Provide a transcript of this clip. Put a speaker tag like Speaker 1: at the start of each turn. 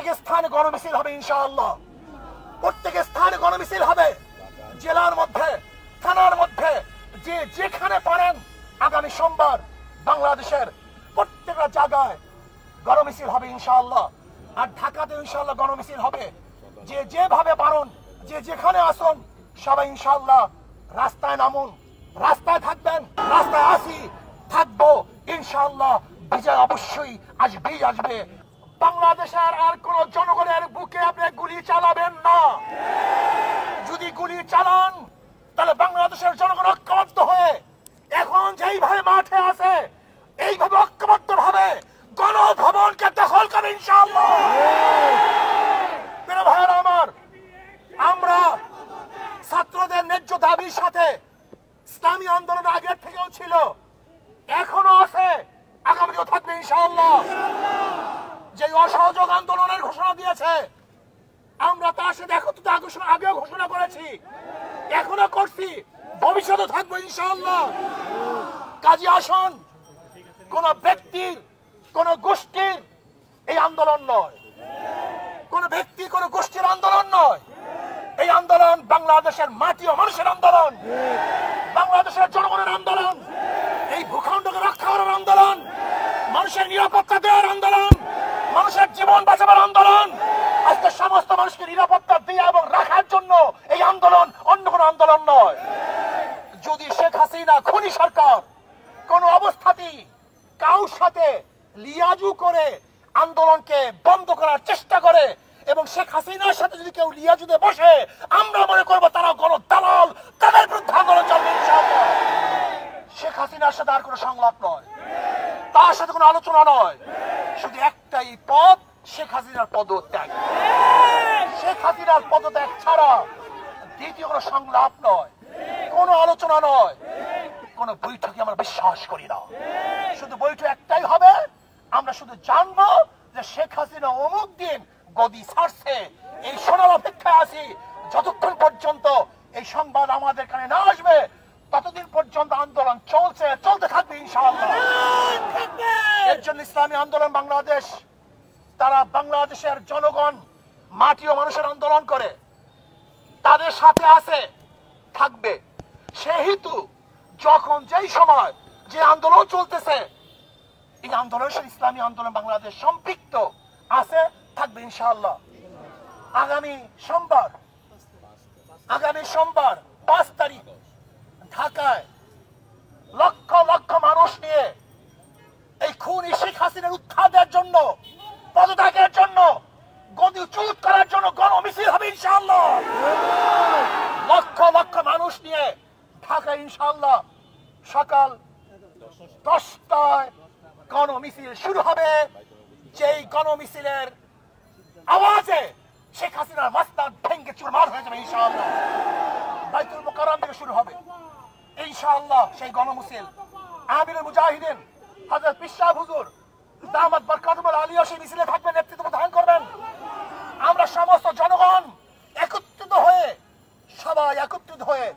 Speaker 1: প্রত্যেক স্থানে গণমিছিল হবে ইনশাআল্লাহ। প্রত্যেক স্থানে গণমিছিল হবে, জেলার মধ্যে, থানার মধ্যে, যে যেখানে পারেন আগামী সোমবার বাংলাদেশের প্রত্যেকটা জায়গায় গণমিছিল হবে ইনশাআল্লাহ। আর ঢাকাতে ইনশাআল্লাহ গণমিছিল হবে। যে যেভাবে পারেন, যে যেখানে আসুন, সবাই ইনশাআল্লাহ রাস্তায় নামুন, রাস্তায় থাকবেন, রাস্তায় আসি, থাকবো ইনশাআল্লাহ। বিজয় অবশ্যই আসবেই আসবে। বাংলাদেশের আর কোন জনগণের বুকে আপনি গুলি চালাবেন না। যদি গুলি চালান তাহলে বাংলাদেশের জনগণ ঐক্যবদ্ধ হয়ে এখন যেইভাবে মাঠে আছে এইভাবে ঐক্যবদ্ধ ভাবে গণভবনকে দখল করে ইনশাআল্লাহ। প্রিয় ভাইয়েরা আমার, আমরা ছাত্রদের ন্যায্য দাবির সাথে ইসলামী আন্দোলন আগের থেকেও ছিল, এখনো আছে, আগামীও থাকবে ইনশাআল্লাহ। যে অসহযোগ আন্দোলনের ঘোষণা দিয়েছে আমরা তার সাথে একত্রিত আগেও ঘোষণা করেছি, এখনো করছি, ভবিষ্যতে থাকবো ইনশাআল্লাহ। কাজী আসন কোন ব্যক্তির, কোন গোষ্ঠীর এই আন্দোলন নয়, কোন ব্যক্তি, কোন গোষ্ঠীর আন্দোলন নয়। এই আন্দোলন বাংলাদেশের মাটি ও মানুষের আন্দোলন, বাংলাদেশের জনগণের আন্দোলন, এই ভূখণ্ডকে রক্ষা করার আন্দোলন, মানুষের নিরাপত্তা দেওয়ার আন্দোলন, মানুষের জীবন বাঁচাবার আন্দোলন। আজকে সমস্ত মানুষকে নিরাপত্তা দেওয়া এবং রাখার জন্য এই আন্দোলন, অন্য কোন আন্দোলন নয়। যদি শেখ হাসিনা খুনি সরকার কোন অবস্থাতেই কারোর সাথে লিয়াজু করে আন্দোলনকে বন্ধ করার চেষ্টা করে এবং শেখ হাসিনার সাথে যদি কেউ লিয়াজুতে বসে, আমরা মনে করবো তারা গণদালাল, তাদের বিরুদ্ধে আন্দোলন চলবে ইনশাআল্লাহ। শেখ হাসিনার সাথে আর কোনো সংলাপ নয়, তার সাথে কোনো আলোচনা নয়, শুধু একটাই পদ, শেখ হাসিনার পদত্যাগ। শেখ হাসিনার পদত্যাগ ছাড়া দ্বিতীয় কোনো সংলাপ নয়, কোনো আলোচনা নয়, কোন বৈঠকে আমরা বিশ্বাস করি না। শুধু বৈঠক একটাই হবে, আমরা শুধু জানবো যে শেখ হাসিনা অমুক দিন গদি ছাড়ছে, এই শোনার অপেক্ষায় আছি। যতক্ষণ পর্যন্ত এই সংবাদ আমাদের কানে না আসবে ততদিন পর্যন্ত আন্দোলন চলছে, চলতে থাকবে ইনশাআল্লাহ। এর জন্য ইসলামী আন্দোলন বাংলাদেশ, তারা বাংলাদেশের জনগণ, মাটি ও মানুষের আন্দোলন করে, তাদের সাথে আছে, থাকবে। সেহেতু যখন যেই সময় যে আন্দোলন চলতেছে, এই আন্দোলনের সাথে ইসলামী আন্দোলন বাংলাদেশ সম্পৃক্ত আছে, থাকবে ইনশাআল্লাহ। আগামী সোমবার 5 তারিখ ঢাকায় লক্ষ লক্ষ মানুষ নিয়ে এই খুনি শেখ হাসিনার উৎখাতের জন্য, পদত্যাগের জন্য, গদিচ্যুত করার জন্য গণমিছিল হবে ইনশাআল্লাহ। লক্ষ লক্ষ মানুষ নিয়ে ঢাকা ইনশাআল্লাহ সকাল 10টায় গণমিছিল শুরু হবে। যেই গণমিছিলের আওয়াজে শেখ হাসিনার মাস্তান ভেঙ্গে চুরমার হয়ে যাবে ইনশাআল্লাহ। বাইতুল মুকাররম থেকে শুরু হবে ইনশাআল্লাহ সেই গণমিছিল। আমিরুল মুজাহিদিন হযরত পিশাব হুজুর দামাত বরকাতুল আলিয়া সেই মিছিলে থাকবেন, নেতৃত্ব প্রদান করবেন। আমরা সমস্ত জনগণ একত্রিত হয়ে, সবাই একত্রিত হয়ে